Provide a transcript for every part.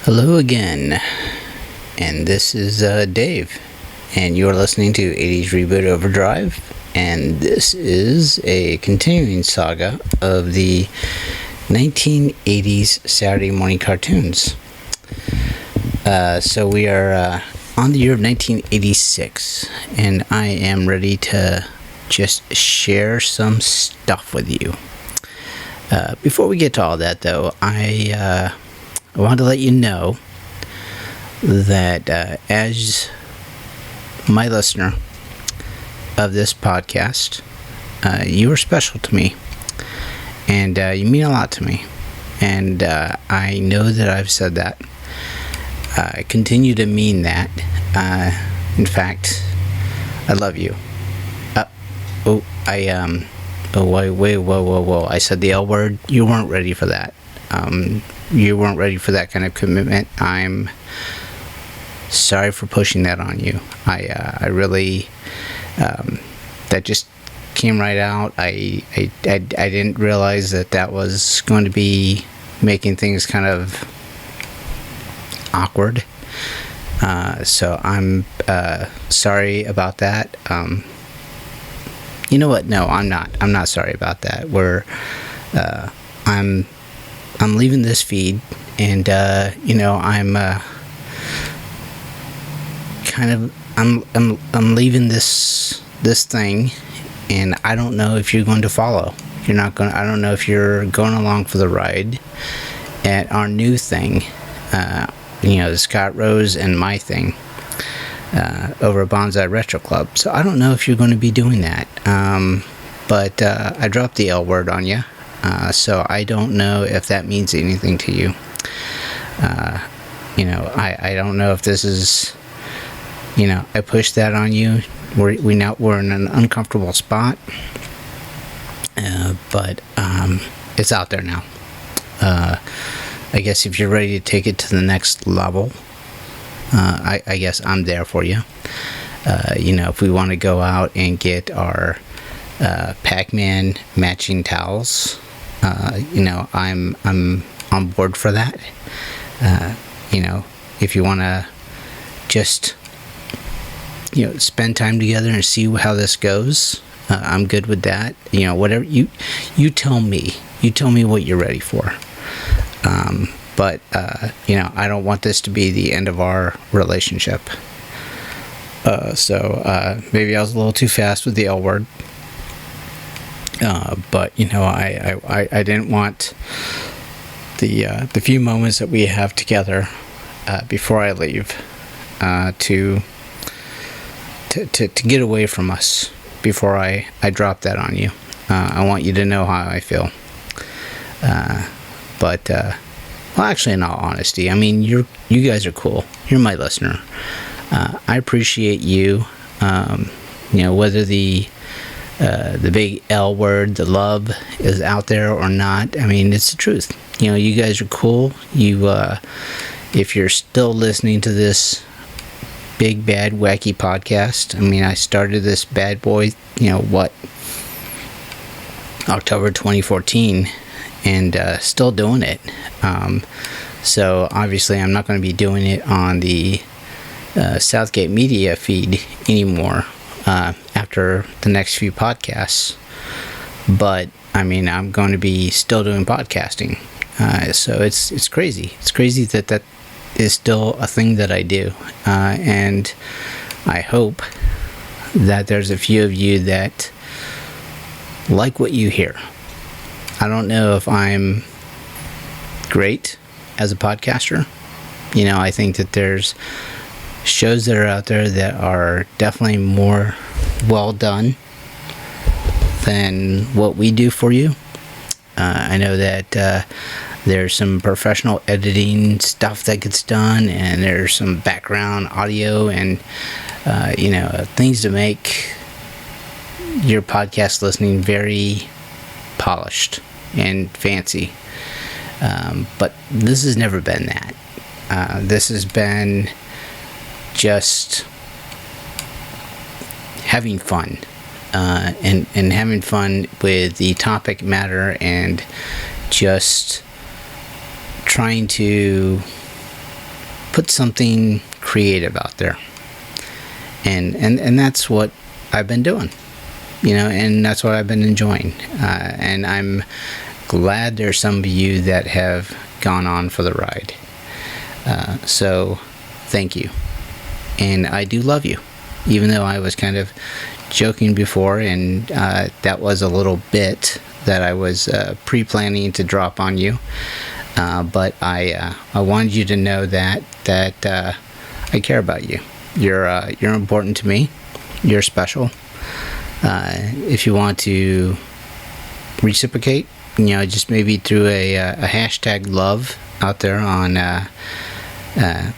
Hello again, and this is Dave, and you're listening to 80s Reboot Overdrive, and this is a continuing saga of the 1980s Saturday morning cartoons. So we are on the year of 1986, and I am ready to just share some stuff with you. Before we get to all that, though, I want to let you know that as my listener of this podcast, you are special to me, and you mean a lot to me, and I know that I've said that. I continue to mean that. In fact, I love you. Whoa, I said the L word. You weren't ready for that. You weren't ready for that kind of commitment. I'm sorry for pushing that on you. I really, that just came right out. I didn't realize that was going to be making things kind of awkward. So I'm sorry about that. You know what? No, I'm not. I'm not sorry about that. I'm leaving this feed, and I'm leaving this thing, and I don't know if you're going to follow. I don't know if you're going along for the ride at our new thing, the Scott Rose and my thing, over at Bonsai Retro Club. So I don't know if you're going to be doing that, but I dropped the L word on you. So I don't know if that means anything to you. I don't know if this is, I pushed that on you. We're in an uncomfortable spot, but it's out there now. I guess if you're ready to take it to the next level, I guess I'm there for you. If we want to go out and get our Pac-Man matching towels, I'm on board for that. If you want to just, spend time together and see how this goes, I'm good with that. Whatever you tell me. You tell me what you're ready for. But I don't want this to be the end of our relationship. So maybe I was a little too fast with the L word. But I didn't want the few moments that we have together before I leave to get away from us before I drop that on you. I want you to know how I feel. But actually, in all honesty, I mean, you guys are cool. You're my listener. I appreciate you. Whether the big L word, the love, is out there or not, I mean, it's the truth. You guys are cool. If you're still listening to this big, bad, wacky podcast, I mean, I started this bad boy, October 2014, and still doing it. So obviously I'm not going to be doing it on the Southgate Media feed anymore after the next few podcasts, but I mean, I'm going to be still doing podcasting. So it's crazy. It's crazy that is still a thing that I do, and I hope that there's a few of you that like what you hear. I don't know if I'm great as a podcaster. I think that there's shows that are out there that are definitely more well done than what we do for you. I know that there's some professional editing stuff that gets done, and there's some background audio and things to make your podcast listening very polished and fancy. But this has never been that. This has been just having fun, and having fun with the topic matter, and just trying to put something creative out there. And that's what I've been doing, and that's what I've been enjoying. And I'm glad there's some of you that have gone on for the ride. So thank you. And I do love you, even though I was kind of joking before, and that was a little bit that I was pre-planning to drop on you. But I wanted you to know that I care about you. You're important to me. You're special. If you want to reciprocate, just maybe through a hashtag love out there on,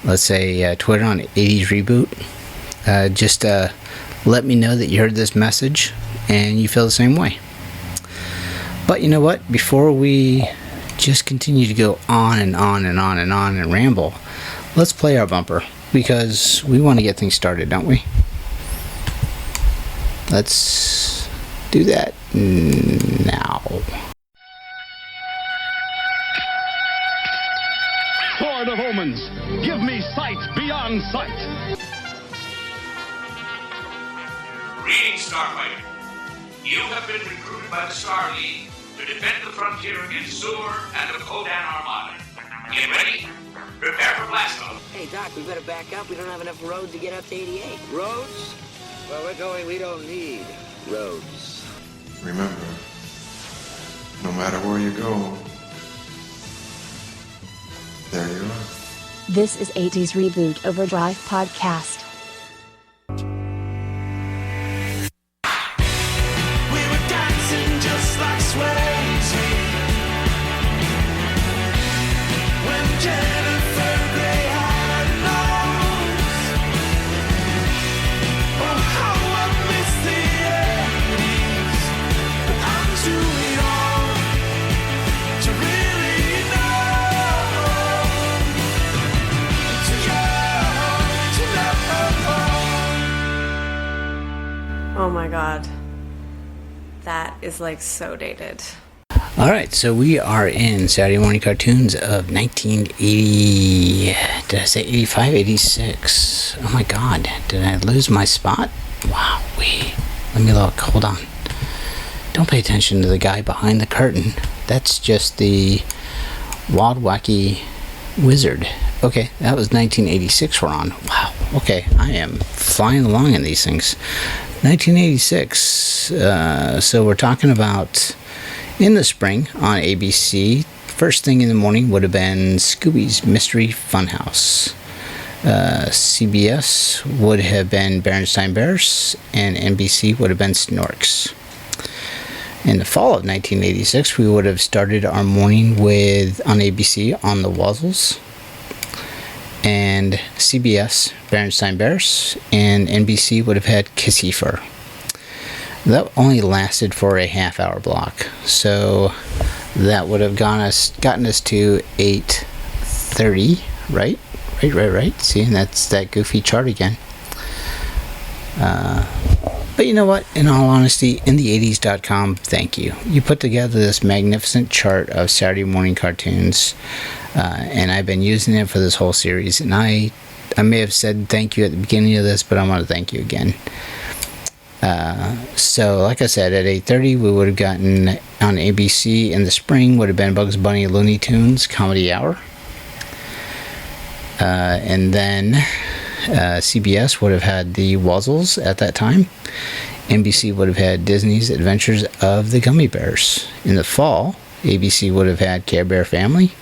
let's say, Twitter on 80s Reboot. Just let me know that you heard this message and you feel the same way. But you know what? Before we just continue to go on and on and on and on and ramble, let's play our bumper, because we want to get things started, don't we? Let's do that now. Sword of omens, give me sight beyond sight. Greetings, Starfighter. You have been recruited by the Star League to defend the frontier against Zur and the Kodan Armada. Get ready. Prepare for blast-off. Hey, Doc, we better back up. We don't have enough road to get up to 88. Roads? Well, we're going, we don't need roads. Remember, no matter where you go, there you are. This is 80s Reboot Overdrive Podcast. We were dancing just like Swayze when Jennifer Grey had nose. Oh, how I miss the 80s, but I'm too young to really know. Too young to know. Oh my god. That is like so dated. Alright, so we are in Saturday morning cartoons of 1980. Did I say 85? 86. Oh my god, did I lose my spot? Wow, let me look, hold on. Don't pay attention to the guy behind the curtain. That's just the Wild Wacky Wizard. Okay, that was 1986 we're on. Wow, okay, I am flying along in these things. 1986, so we're talking about in the spring on ABC. First thing in the morning would have been Scooby's Mystery Funhouse. CBS would have been Berenstain Bears, and NBC would have been Snorks. In the fall of 1986, we would have started our morning with, on ABC, On the Wuzzles, and CBS, Berenstain Bears, and NBC would have had Kissifer. That only lasted for a half-hour block, so that would have gotten us to 8:30, right? Right. See, and that's that goofy chart again. But you know what? In all honesty, InThe80s.com, thank you. You put together this magnificent chart of Saturday morning cartoons, and I've been using it for this whole series. And I may have said thank you at the beginning of this, but I want to thank you again. So, like I said, at 8:30, we would have gotten on ABC in the spring, would have been Bugs Bunny Looney Tunes Comedy Hour. And then CBS would have had the Wuzzles at that time. NBC would have had Disney's Adventures of the Gummy Bears. In the fall, ABC would have had Care Bears Family,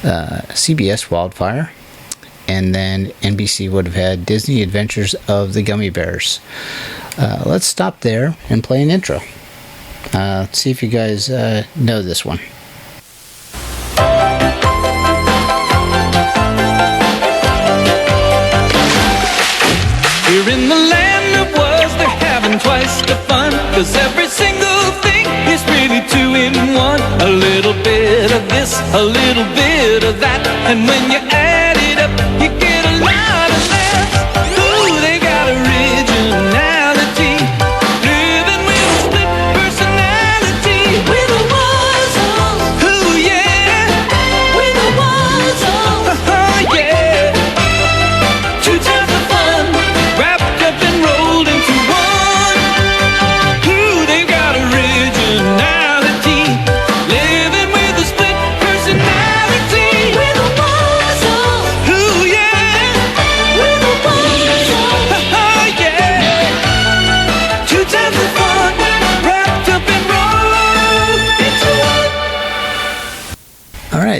CBS Wildfire, and then NBC would have had Disney Adventures of the Gummy Bears. Let's stop there and play an intro. Let's see if you guys know this one. Here in the land of was, they're having twice the fun, 'cause every single thing is really two in one. A little bit of this, a little bit of that, and when you add it up, you get a lot of laughs. Ooh, they got originality, living with a split personality. We're the Wuzzles. Ooh, yeah. We're the Wuzzles.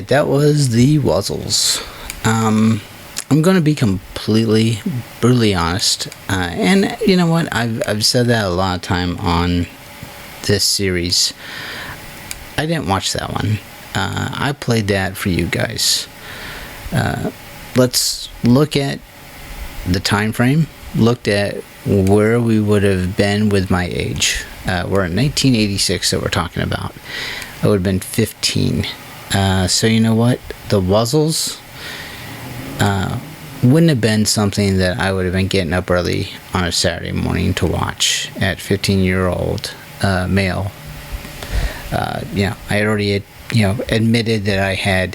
right, that was the Wuzzles. I'm going to be completely, brutally honest. And you know what? I've said that a lot of time on this series. I didn't watch that one. I played that for you guys. Let's look at the time frame. Looked at where we would have been with my age. We're in 1986 that we're talking about. I would have been 15. So you know what? The Wuzzles wouldn't have been something that I would have been getting up early on a Saturday morning to watch at 15-year-old male. I already admitted that I had,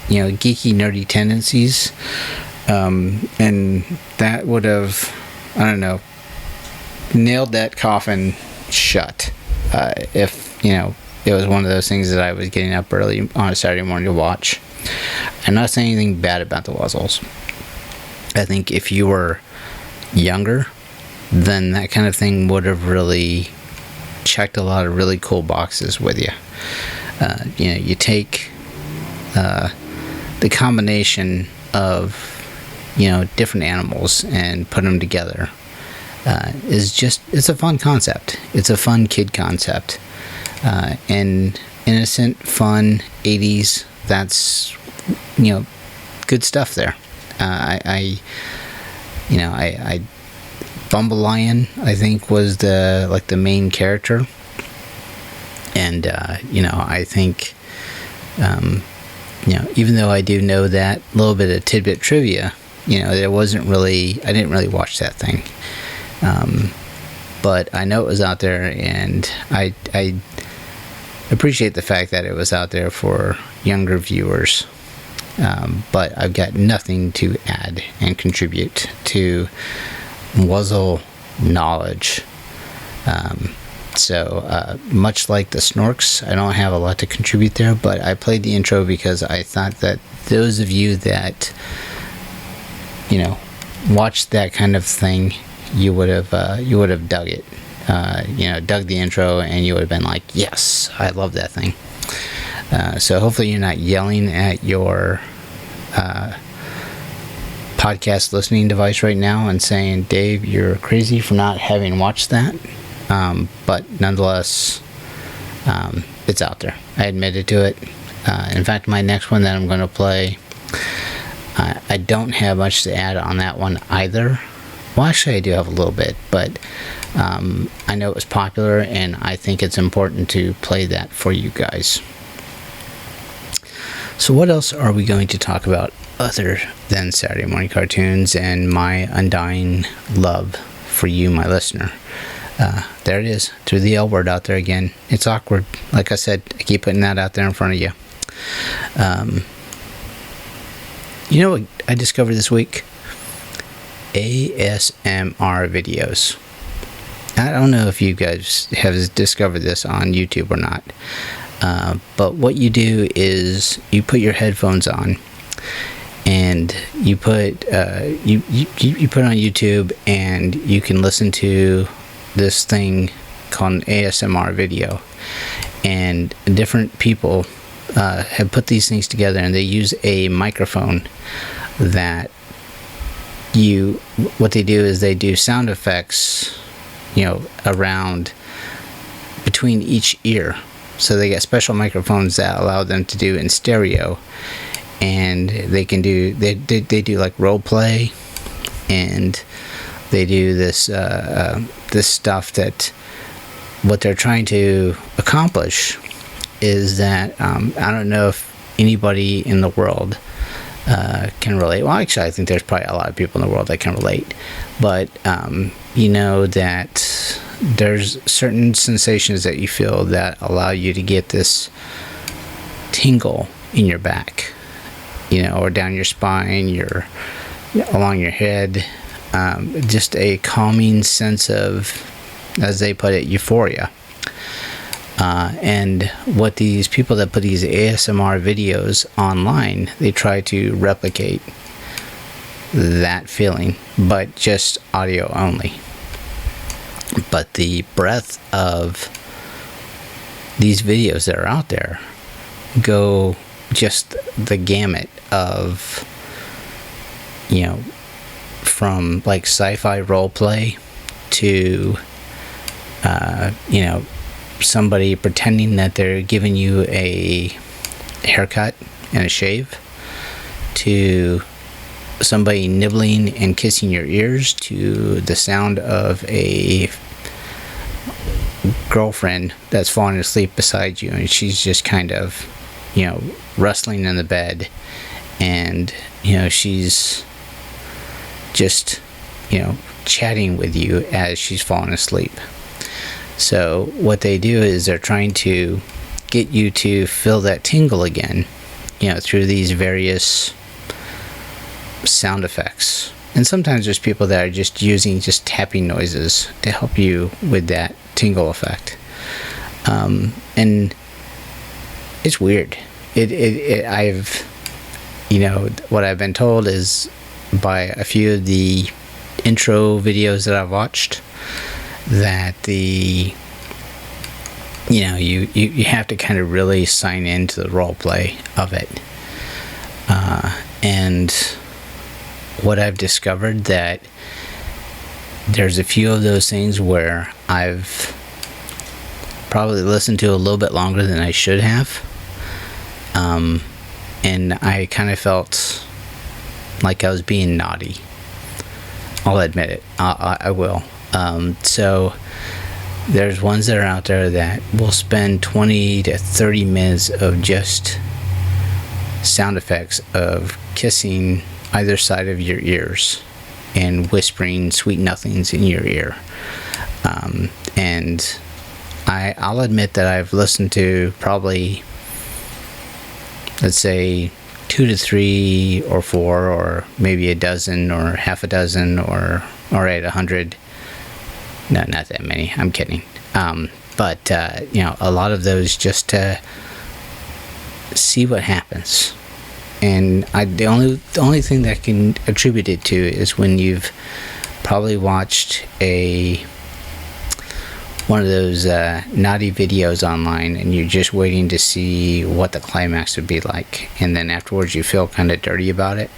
geeky, nerdy tendencies. And that would have, I don't know, nailed that coffin shut. If, it was one of those things that I was getting up early on a Saturday morning to watch. I'm not saying anything bad about the Wuzzles. I think if you were younger, then that kind of thing would have really checked a lot of really cool boxes with you. You take the combination of, different animals and put them together. It's a fun concept. It's a fun kid concept. And innocent, fun, 80s, that's, good stuff there. I Bumble Lion, I think, was the main character. And, I think, even though I do know that little bit of tidbit trivia, I didn't really watch that thing. But I know it was out there, and I appreciate the fact that it was out there for younger viewers. But I've got nothing to add and contribute to Wuzzle knowledge. So much like the Snorks, I don't have a lot to contribute there, but I played the intro because I thought that those of you that, watched that kind of thing, you would have dug it. Dug the intro, and you would have been like, yes, I love that thing. So hopefully you're not yelling at your podcast listening device right now and saying, Dave, you're crazy for not having watched that. But nonetheless, it's out there. I admitted to it. In fact, my next one that I'm going to play, I don't have much to add on that one either. Well, actually, I do have a little bit, but I know it was popular, and I think it's important to play that for you guys. So what else are we going to talk about other than Saturday morning cartoons and my undying love for you, my listener? There it is, threw the L word out there again. It's awkward. Like I said, I keep putting that out there in front of you. You know what I discovered this week? ASMR videos. I don't know if you guys have discovered this on YouTube or not. But what you do is you put your headphones on, and you put you put on YouTube, and you can listen to this thing called an ASMR video. And different people have put these things together, and they use a microphone that what they do is they do sound effects, around between each ear. So they get special microphones that allow them to do in stereo, and they can do they do like role play, and they do this this stuff that what they're trying to accomplish is that I don't know if anybody in the world can relate. Well, actually, I think there's probably a lot of people in the world that can relate, but that there's certain sensations that you feel that allow you to get this tingle in your back, or down your spine, along your head, just a calming sense of, as they put it, euphoria. And what these people that put these ASMR videos online, they try to replicate that feeling, but just audio only. But the breadth of these videos that are out there go just the gamut of, from like sci-fi role play to, somebody pretending that they're giving you a haircut and a shave, to somebody nibbling and kissing your ears, to the sound of a girlfriend that's falling asleep beside you, and she's just kind of, rustling in the bed, and, she's just, chatting with you as she's falling asleep. So what they do is they're trying to get you to feel that tingle again, through these various sound effects. And sometimes there's people that are just using just tapping noises to help you with that tingle effect. And it's weird. What I've been told is by a few of the intro videos that I've watched, that you have to kind of really sign into the role play of it. And what I've discovered, that there's a few of those things where I've probably listened to a little bit longer than I should have. And I kind of felt like I was being naughty. I'll admit it. I will. So there's ones that are out there that will spend 20 to 30 minutes of just sound effects of kissing either side of your ears and whispering sweet nothings in your ear. And I'll admit that I've listened to probably, let's say, 2 to 3 or 4 or maybe a dozen or half a dozen or at 100. No, not that many. I'm kidding. But a lot of those just to see what happens. And the only thing that I can attribute it to is when you've probably watched one of those naughty videos online, and you're just waiting to see what the climax would be like, and then afterwards you feel kind of dirty about it.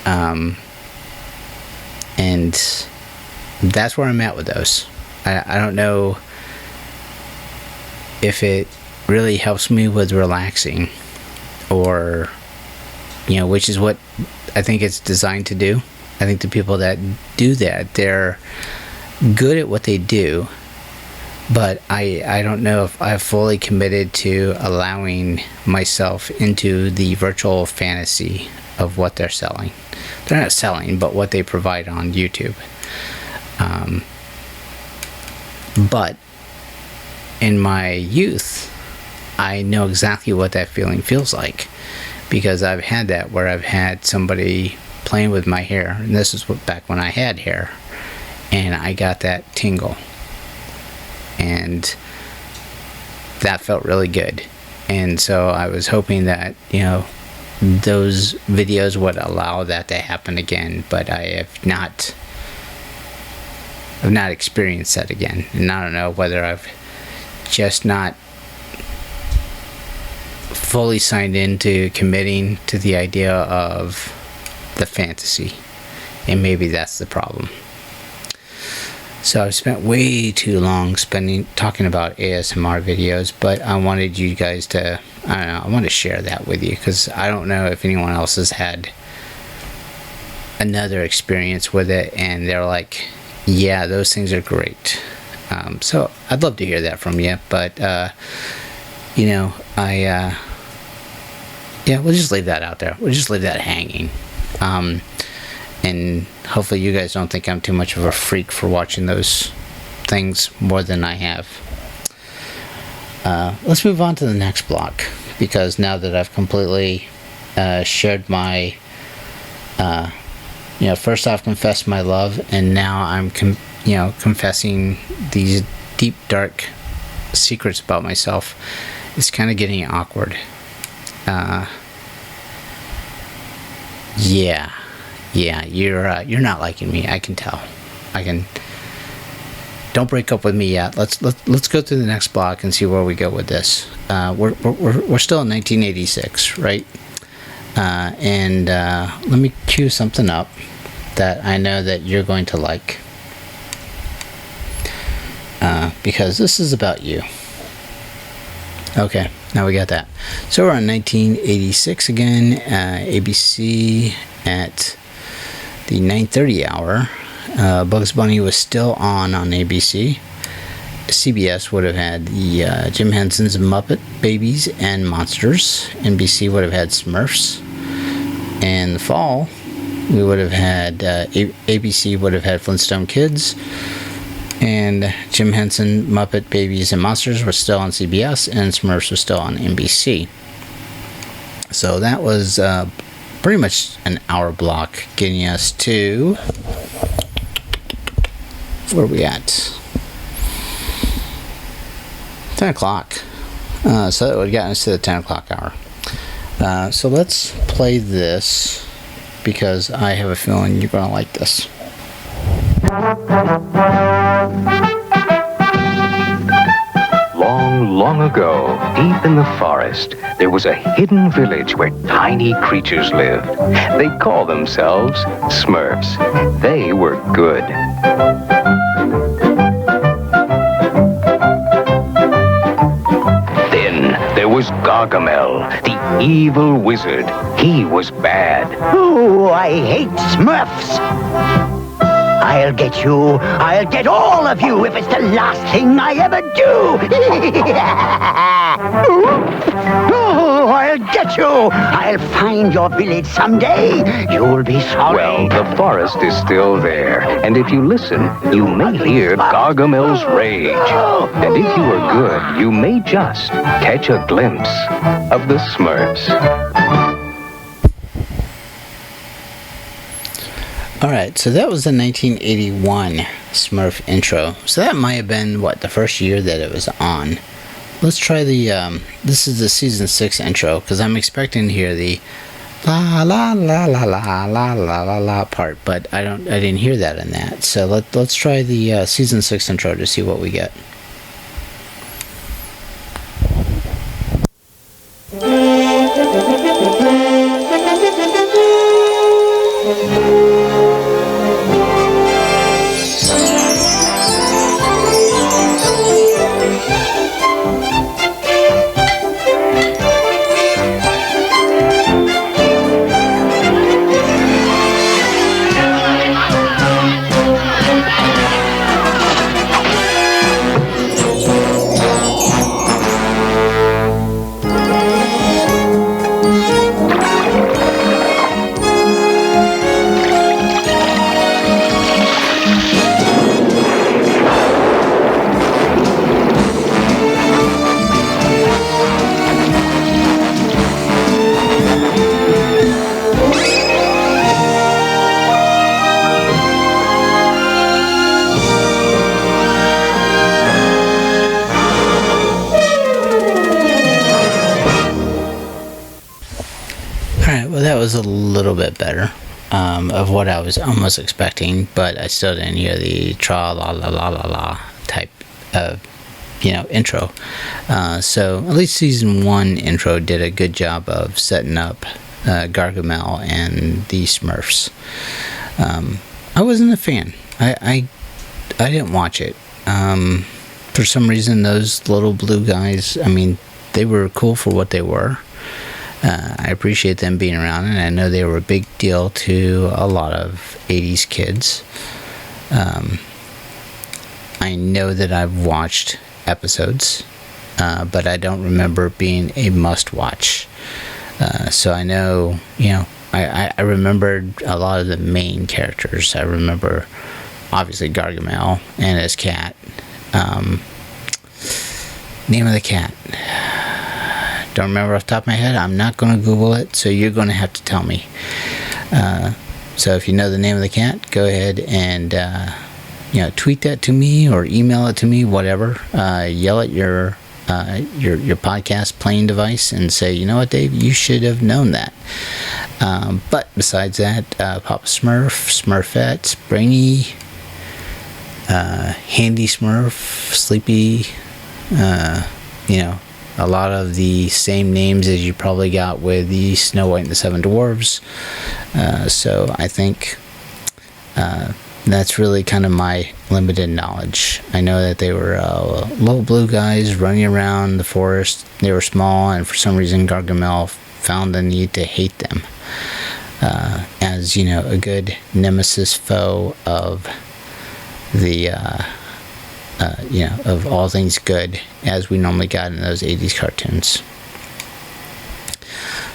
And that's where I'm at with those. I don't know if it really helps me with relaxing, or which is what I think it's designed to do. I think the people that do that, they're good at what they do, but I don't know if I've fully committed to allowing myself into the virtual fantasy of what they're selling. They're not selling, but what they provide on YouTube. But in my youth, I know exactly what that feeling feels like, because I've had that where I've had somebody playing with my hair, and this is back when I had hair, and I got that tingle, and that felt really good. And so I was hoping that those videos would allow that to happen again, but I have not experienced that again. And I don't know whether I've just not fully signed into committing to the idea of the fantasy, and maybe that's the problem. So I've spent way too long talking about ASMR videos, but I wanted you guys to, I want to share that with you, because I don't know if anyone else has had another experience with it and they're like, yeah, those things are great. So I'd love to hear that from you, but we'll just leave that out there. We'll just leave that hanging. And hopefully you guys don't think I'm too much of a freak for watching those things more than I have. Let's move on to the next block, because now that I've completely shared my, first off confessed my love, and now I'm confessing these deep, dark secrets about myself, it's kind of getting awkward. Yeah, you're not liking me. I can tell. don't break up with me yet. Let's go through the next block and see where we go with this. We're still in 1986, right? And let me cue something up that I know that you're going to like, because this is about you. Okay, now we got that. So we're on 1986 again. ABC at the 9:30 hour. Bugs Bunny was still on ABC. CBS would have had the Jim Henson's Muppet Babies and Monsters. NBC would have had Smurfs. In the fall, we would have had ABC would have had Flintstone Kids. And Jim Henson, Muppet Babies and Monsters were still on CBS, and Smurfs was still on NBC. So that was pretty much an hour block, getting us to... where are we at? 10 o'clock. So that would have gotten us to the 10 o'clock hour. So let's play this, because I have a feeling you're going to like this. Long, long ago, deep in the forest, there was a hidden village where tiny creatures lived. They called themselves Smurfs. They were good. Then there was Gargamel, the evil wizard. He was bad. Oh, I hate Smurfs. I'll get you. I'll get all of you if it's the last thing I ever do. Oh, I'll get you. I'll find your village someday. You'll be sorry. Well, the forest is still there. And if you listen, you may hear Gargamel's rage. And if you are good, you may just catch a glimpse of the Smurfs. Alright, so that was the 1981 Smurf intro. So that might have been, the first year that it was on. Let's try the, this is the season 6 intro, because I'm expecting to hear the la la la la la la la la la part, but I didn't hear that in that. So let's try the season 6 intro to see what we get. That was a little bit better of what I was almost expecting, but I still didn't hear the tra la la la la la type of intro. So at least season 1 intro did a good job of setting up Gargamel and the Smurfs. I wasn't a fan. I didn't watch it. For some reason, those little blue guys, they were cool for what they were. I appreciate them being around, and I know they were a big deal to a lot of 80s kids. I know that I've watched episodes, but I don't remember being a must-watch. So I know, I remembered a lot of the main characters. I remember, obviously, Gargamel and his cat. Name of the cat. Don't remember off the top of my head. I'm not going to Google it, so you're going to have to tell me. So if you know the name of the cat, go ahead and tweet that to me or email it to me, whatever. Yell at your podcast playing device and say, you know what, Dave, you should have known that. But besides that, Papa Smurf, Smurfette, Brainy, Handy Smurf, Sleepy, a lot of the same names as you probably got with the Snow White and the Seven Dwarfs. So I think that's really kind of my limited knowledge. I know that they were little blue guys running around the forest. They were small, and for some reason Gargamel found the need to hate them as, a good nemesis foe of the of all things good, as we normally got in those 80s cartoons.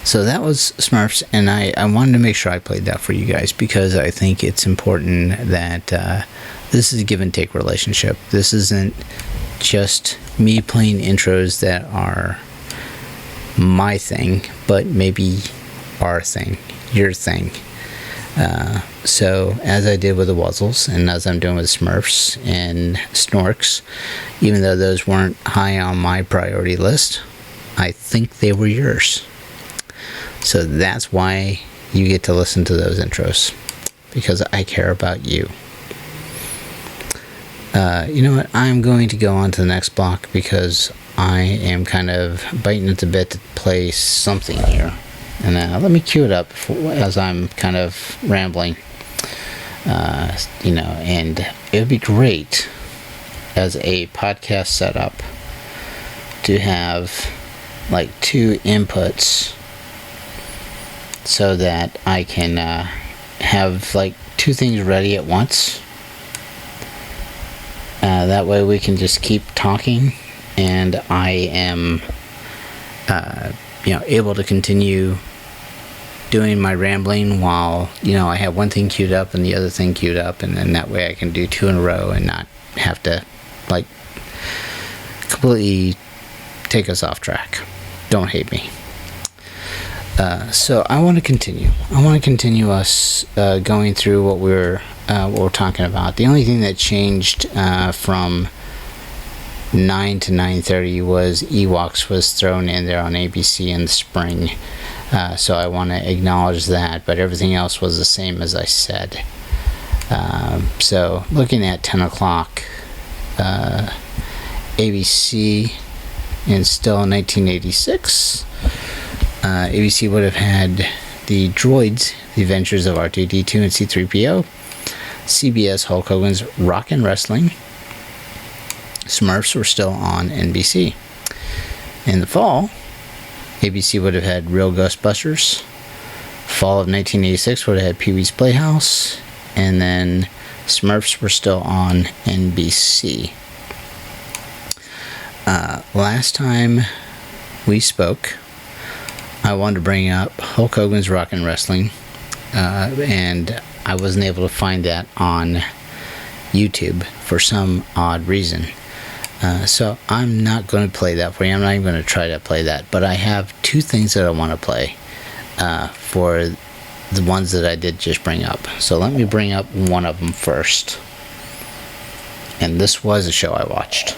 So that was Smurfs, and I wanted to make sure I played that for you guys, because I think it's important that this is a give and take relationship. This isn't just me playing intros that are my thing, but maybe our thing, your thing. So as I did with the Wuzzles, and as I'm doing with Smurfs and Snorks, even though those weren't high on my priority list, I think they were yours. So that's why you get to listen to those intros, because I care about you. You know what? I'm going to go on to the next block, because I am kind of biting at the bit to play something here. And let me cue it up as I'm kind of rambling. And it would be great as a podcast setup to have like 2 inputs, so that I can have like 2 things ready at once. That way we can just keep talking, and I am able to continue doing my rambling while I have one thing queued up and the other thing queued up, and then that way I can do 2 in a row and not have to like completely take us off track. Don't hate me. So I want to continue. I want to continue us going through what we're talking about. The only thing that changed from 9 to 9:30 was Ewoks was thrown in there on ABC in the spring. So I want to acknowledge that, but everything else was the same as I said. So looking at 10 o'clock, ABC, and still in 1986, ABC would have had the Droids, The Adventures of R2-D2 and C-3PO, CBS Hulk Hogan's Rockin' Wrestling. Smurfs were still on NBC. In the fall, ABC would have had Real Ghostbusters. Fall of 1986 would have had Pee-wee's Playhouse. And then Smurfs were still on NBC. Last time we spoke, I wanted to bring up Hulk Hogan's Rockin' Wrestling. And I wasn't able to find that on YouTube for some odd reason. So I'm not going to play that for you. I'm not even going to try to play that. But I have 2 things that I want to play for the ones that I did just bring up. So let me bring up one of them first. And this was a show I watched.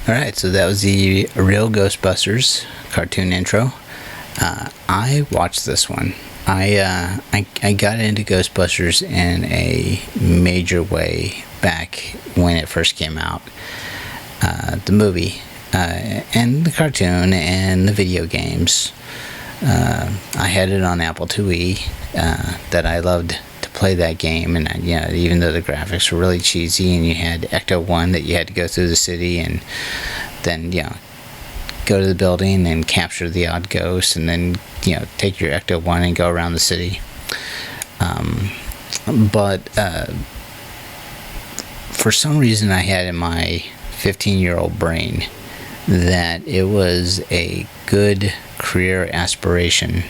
Alright, so that was the Real Ghostbusters cartoon intro. I watched this one. I got into Ghostbusters in a major way back when it first came out. The movie, and the cartoon, and the video games. I had it on Apple IIe that I loved to play that game, and even though the graphics were really cheesy, and you had Ecto 1 that you had to go through the city and then go to the building and capture the odd ghost, and then take your Ecto 1 and go around the city. But for some reason I had in my 15-year-old brain that it was a good career aspiration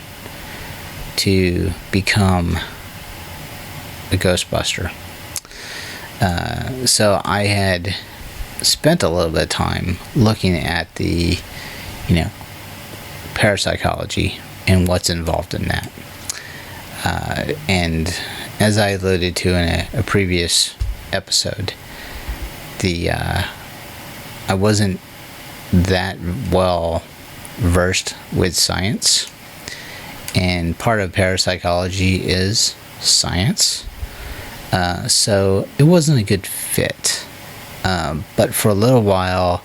to become a Ghostbuster. So I had spent a little bit of time looking at the, parapsychology and what's involved in that. And as I alluded to in a previous episode, I wasn't that well versed with science, and part of parapsychology is science, so it wasn't a good fit. But for a little while,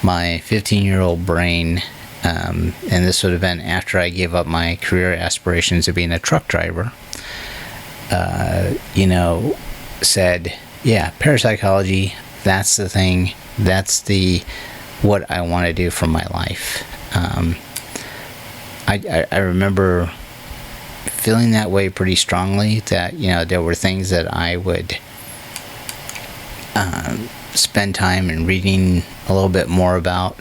my 15-year-old brain, and this would have been after I gave up my career aspirations of being a truck driver, said, yeah, parapsychology, that's the thing, that's what I want to do for my life. I remember feeling that way pretty strongly, that there were things that I would spend time in reading a little bit more about,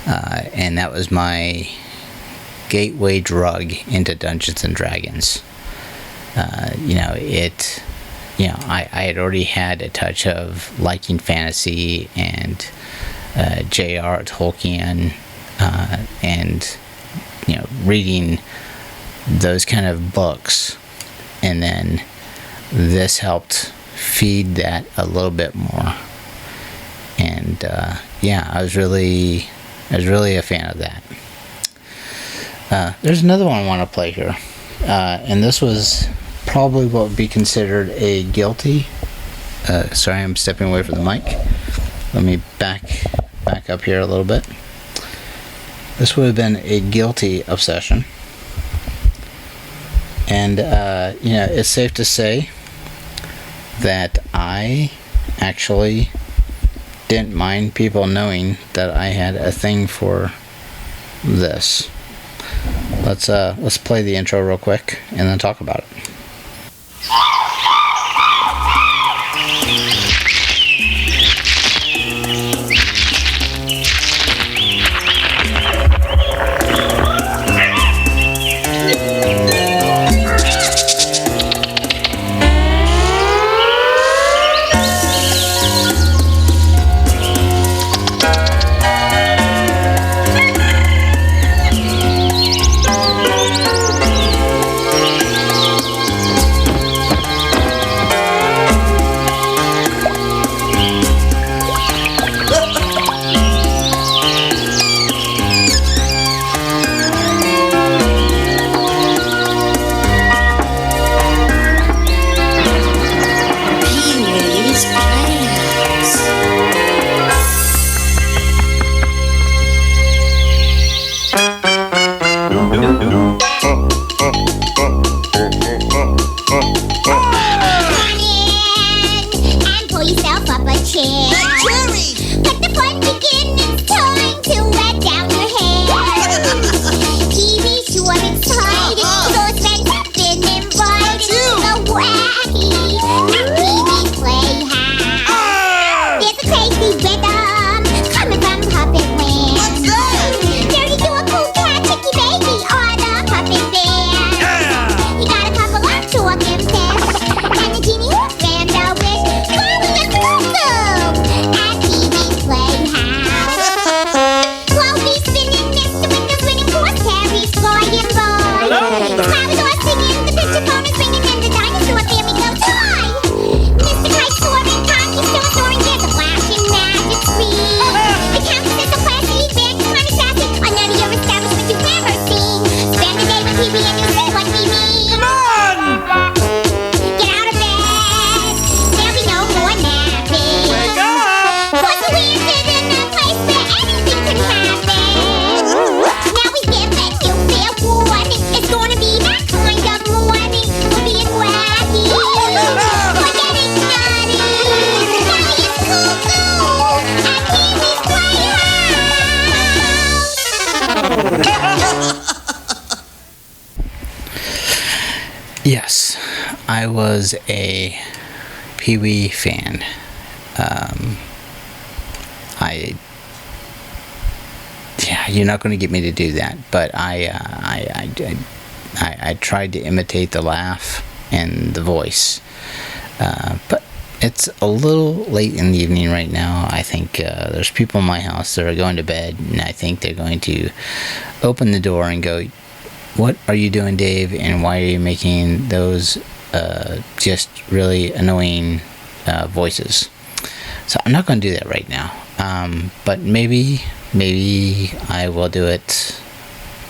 and that was my gateway drug into Dungeons and Dragons. I had already had a touch of liking fantasy and J.R. Tolkien, and reading those kind of books, and then this helped feed that a little bit more. And I was really a fan of that. There's another one I want to play here, and this was probably what would be considered a guilty. Sorry, I'm stepping away from the mic. Let me back up here a little bit. This would have been a guilty obsession, and it's safe to say that I actually didn't mind people knowing that I had a thing for this. Let's play the intro real quick and then talk about it. Yes, I was a Pee-wee fan. You're not going to get me to do that, but I tried to imitate the laugh and the voice, but it's a little late in the evening right now. I think there's people in my house that are going to bed, and I think they're going to open the door and go, "What are you doing, Dave? And why are you making those just really annoying voices?" So I'm not going to do that right now, but maybe I will do it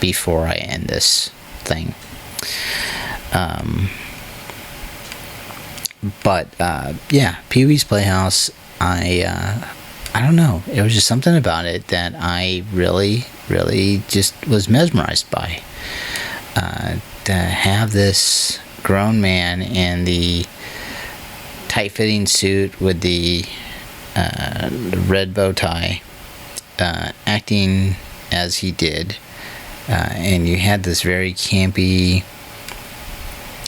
before I end this thing. Pee-wee's Playhouse, I don't know, it was just something about it that I really just was mesmerized by. To have this grown man in the tight-fitting suit with the red bow tie, acting as he did, and you had this very campy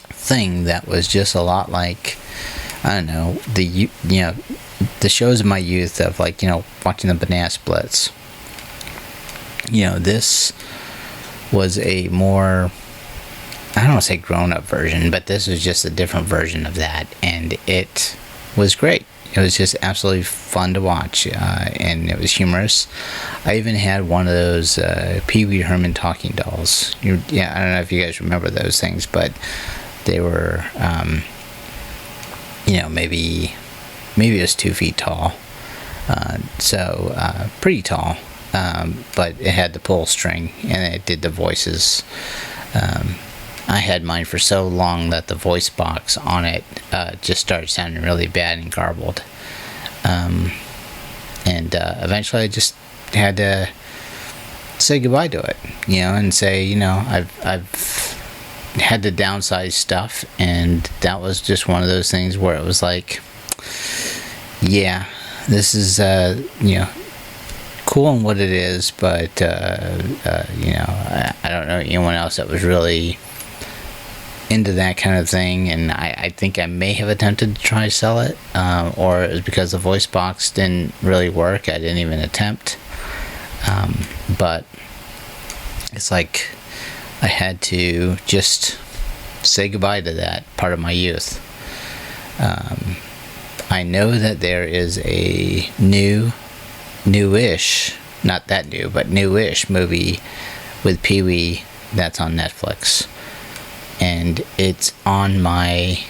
thing that was just a lot like, I don't know, the shows of my youth of, like, watching the Banana Splits. This was a more, I don't want to say grown-up version, but this was just a different version of that, and it was great. It was just absolutely fun to watch, and it was humorous. I even had one of those Pee Wee Herman talking dolls. I don't know if you guys remember those things, but they were, maybe it was 2 feet tall, so pretty tall, but it had the pull string, and it did the voices. I had mine for so long that the voice box on it just started sounding really bad and garbled. Eventually I just had to say goodbye to it, and say, I've had to downsize stuff, and that was just one of those things where it was like, yeah, this is, cool in what it is, but, I don't know anyone else that was really into that kind of thing, and I think I may have attempted to try to sell it, or it was because the voice box didn't really work. I didn't even attempt, but it's like I had to just say goodbye to that part of my youth. I know that there is a newish, not that new, but newish movie with Pee-wee that's on Netflix. And it's on my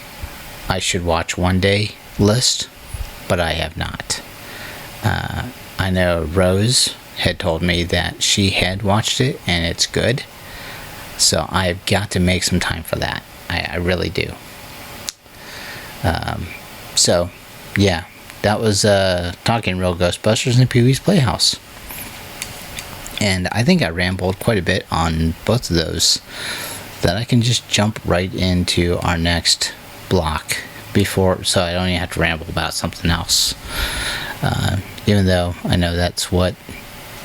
I should watch one day list, but I have not. I know Rose had told me that she had watched it and it's good. So I've got to make some time for that. I really do. That was Talking Real Ghostbusters and Pee-wee's Playhouse. And I think I rambled quite a bit on both of those, that I can just jump right into our next block so I don't even have to ramble about something else. Even though I know that's what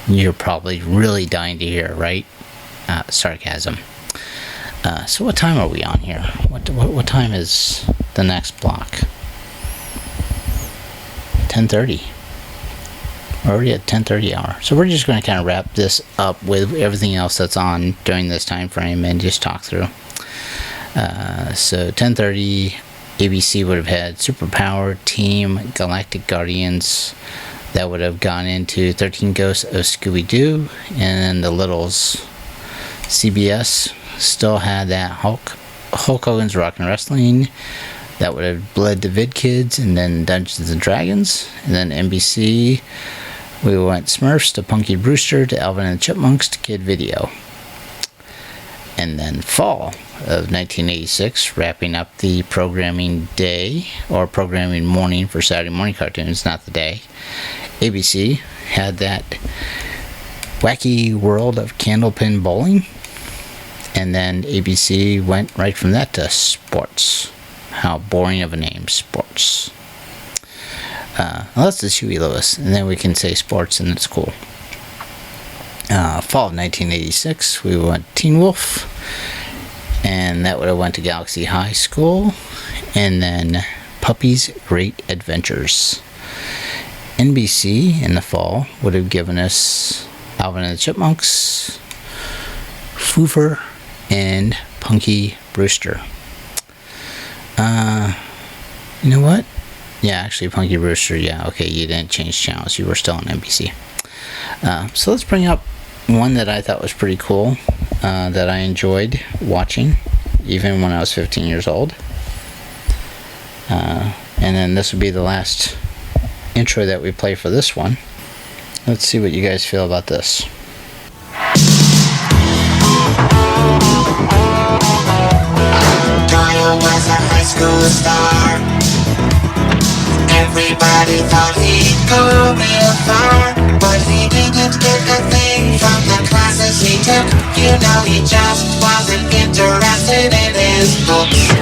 you're probably really dying to hear, right? Sarcasm. So what time are we on here? What time is the next block? 10:30. Already at 10:30 hour. So we're just going to kind of wrap this up with everything else that's on during this time frame and just talk through. So 10:30, ABC would have had Superpower, Team, Galactic Guardians. That would have gone into 13 Ghosts of Scooby-Doo, and then the Littles. CBS still had that Hulk Hogan's Rock and Wrestling. That would have bled to Vid Kids, and then Dungeons and Dragons. And then NBC, we went Smurfs to Punky Brewster to Alvin and the Chipmunks to Kid Video. And then fall of 1986, wrapping up the programming day, or programming morning for Saturday morning cartoons, not the day. ABC had that Wacky World of Candlepin Bowling. And then ABC went right from that to sports. How boring of a name, sports. That's just Huey Lewis, and then we can say sports and it's cool. Fall of 1986, we went Teen Wolf. and that would have went to Galaxy High School, and then Puppy's Great Adventures. NBC in the fall would have given us Alvin and the Chipmunks, Foofer, and Punky Brewster. You know what? Yeah, actually, Punky Brewster, yeah, okay, you didn't change channels. You were still on NBC. So let's bring up one that I thought was pretty cool, that I enjoyed watching, even when I was 15 years old. And then this would be the last intro that we play for this one. Let's see what you guys feel about this. Doyle was a high school star. Everybody thought he'd go real far, but he didn't get a thing from the classes he took. You know, he just wasn't interested in his books.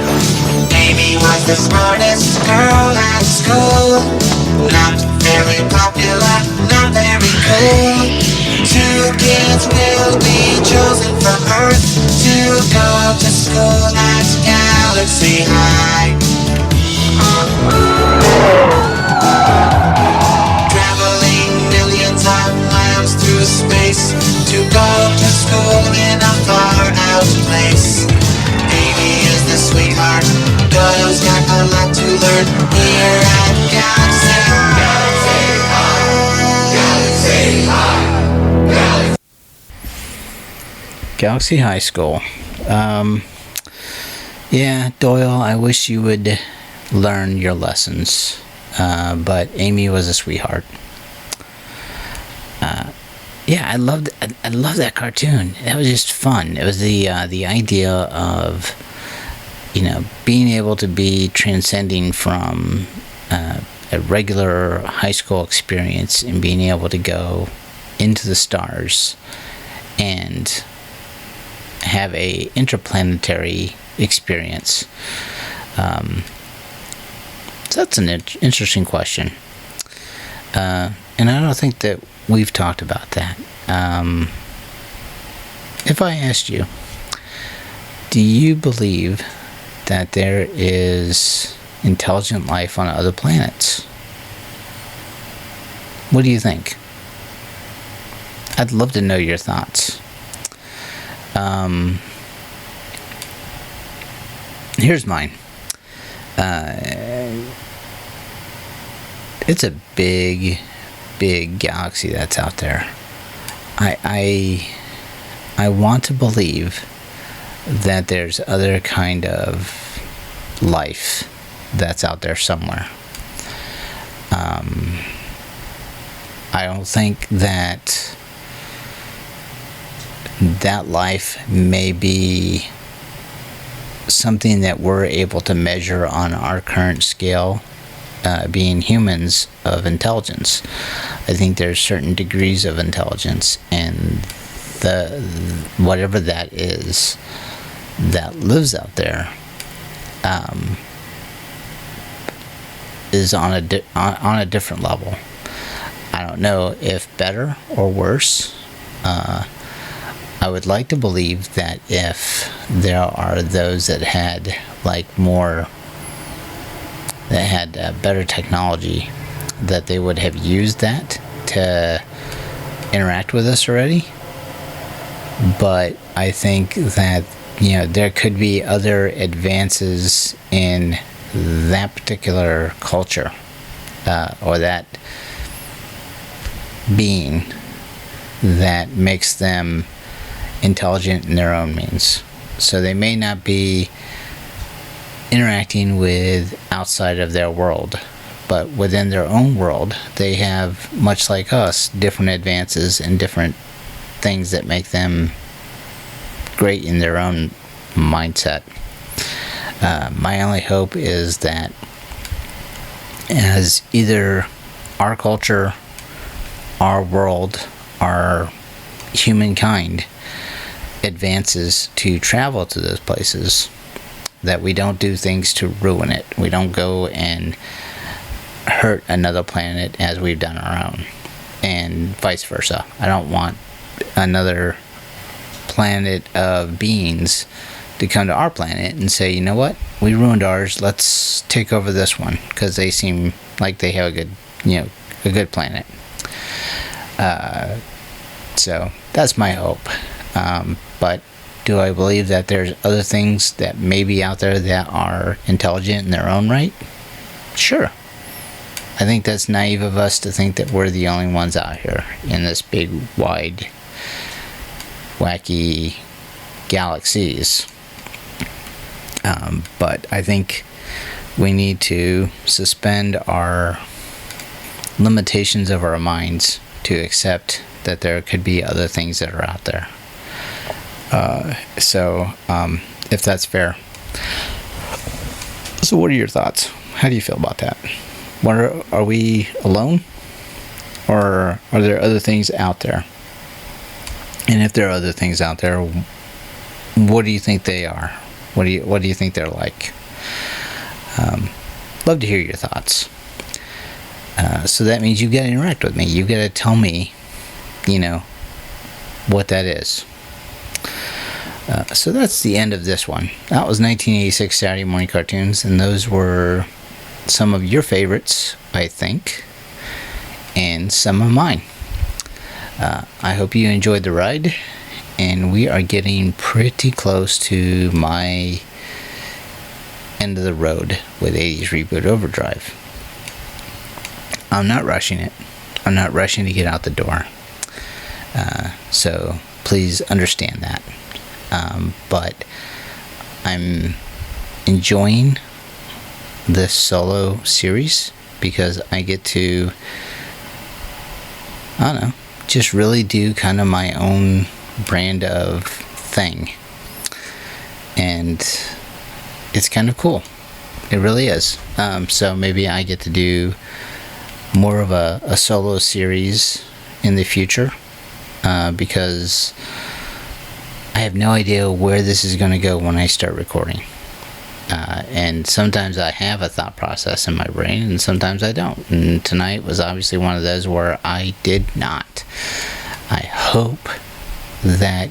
Amy was the smartest girl at school. Not very popular, not very cool. 2 kids will be chosen from Earth to go to school at Galaxy High. Traveling millions of miles through space to go to school in a far out place. Amy is the sweetheart. Doyle's got a lot to learn here at Galaxy High. Galaxy High School. Yeah, Doyle, I wish you would learn your lessons. But Amy was a sweetheart. Yeah, I loved that cartoon. It was just fun. It was the idea of, you know, being able to be transcending from a regular high school experience and being able to go into the stars and have a interplanetary experience. So that's an interesting question. And I don't think that we've talked about that. If I asked you, do you believe that there is intelligent life on other planets? What do you think? I'd love to know your thoughts. Here's mine. It's a big galaxy that's out there. I want to believe that there's other kind of life that's out there somewhere. I don't think that life may be something that we're able to measure on our current scale, being humans, of intelligence. I think there's certain degrees of intelligence, and whatever that is that lives out there is on a different level. I don't know if better or worse. I would like to believe that if there are those that had better technology, that they would have used that to interact with us already. But I think that, you know, there could be other advances in that particular culture, or that being, that makes them intelligent in their own means. So they may not be interacting with outside of their world, but within their own world, they have, much like us, different advances and different things that make them great in their own mindset. My only hope is that as either our culture, our world, our humankind advances to travel to those places, that we don't do things to ruin it. We don't go and hurt another planet as we've done our own, and vice versa. I don't want another planet of beings to come to our planet and say, you know what, we ruined ours, let's take over this one, because they seem like they have a good planet. So that's my hope. But do I believe that there's other things that may be out there that are intelligent in their own right? Sure. I think that's naive of us to think that we're the only ones out here in this big, wide, wacky galaxies. But I think we need to suspend our limitations of our minds to accept that there could be other things that are out there. So if that's fair. So what are your thoughts? How do you feel about that? Are we alone? Or are there other things out there? And if there are other things out there, what do you think they are? What do you think they're like? Love to hear your thoughts. So that means you got to interact with me. You got to tell me, what that is. So that's the end of this one. That was 1986 Saturday Morning Cartoons, and those were some of your favorites, I think, and some of mine. I hope you enjoyed the ride, and we are getting pretty close to my end of the road with 80s Reboot Overdrive. I'm not rushing it. I'm not rushing to get out the door. So please understand that. But I'm enjoying this solo series because I get to, just really do kind of my own brand of thing. And it's kind of cool. It really is. So maybe I get to do more of a solo series in the future, because I have no idea where this is going to go when I start recording. And sometimes I have a thought process in my brain, and sometimes I don't. And tonight was obviously one of those where I did not. I hope that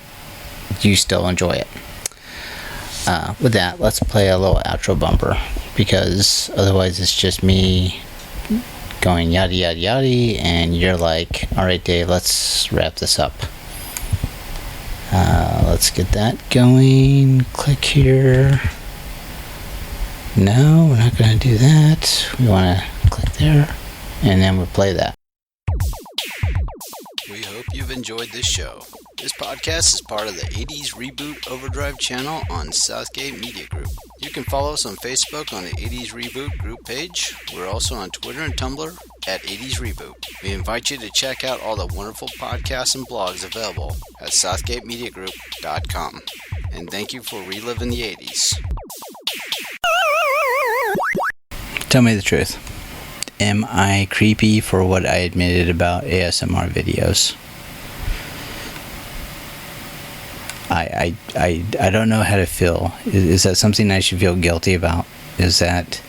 you still enjoy it. With that, let's play a little outro bumper, because otherwise it's just me going yada yada yada, and you're like, alright Dave, let's wrap this up. Let's get that going. Click here. No, we're not going to do that. We want to click there, and then we'll play that. We hope you've enjoyed this show. This podcast is part of the 80s Reboot Overdrive channel on Southgate Media Group. You can follow us on Facebook on the 80s Reboot group page. We're also on Twitter and Tumblr at 80s Reboot. We invite you to check out all the wonderful podcasts and blogs available at southgatemediagroup.com. And thank you for reliving the 80s. Tell me the truth. Am I creepy for what I admitted about ASMR videos? I don't know how to feel. Is that something I should feel guilty about? Is that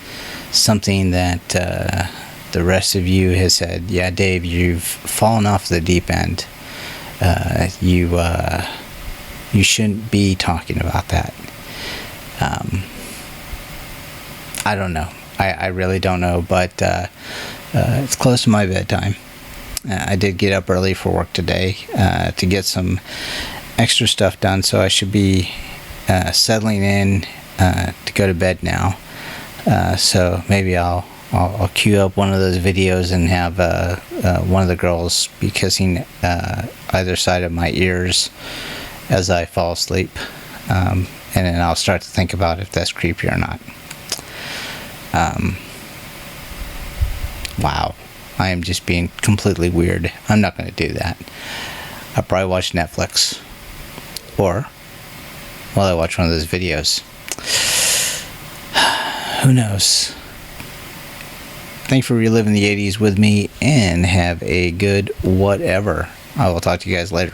something that the rest of you has said, yeah, Dave, you've fallen off the deep end. You shouldn't be talking about that. I don't know. I really don't know, but it's close to my bedtime. I did get up early for work today to get some extra stuff done, so I should be settling in to go to bed now. So maybe I'll queue up one of those videos and have one of the girls be kissing either side of my ears as I fall asleep, and then I'll start to think about if that's creepy or not. Wow, I am just being completely weird. I'm not going to do that. I'll probably watch Netflix, or while I watch one of those videos. Who knows? Thanks for reliving the 80s with me, and have a good whatever. I will talk to you guys later.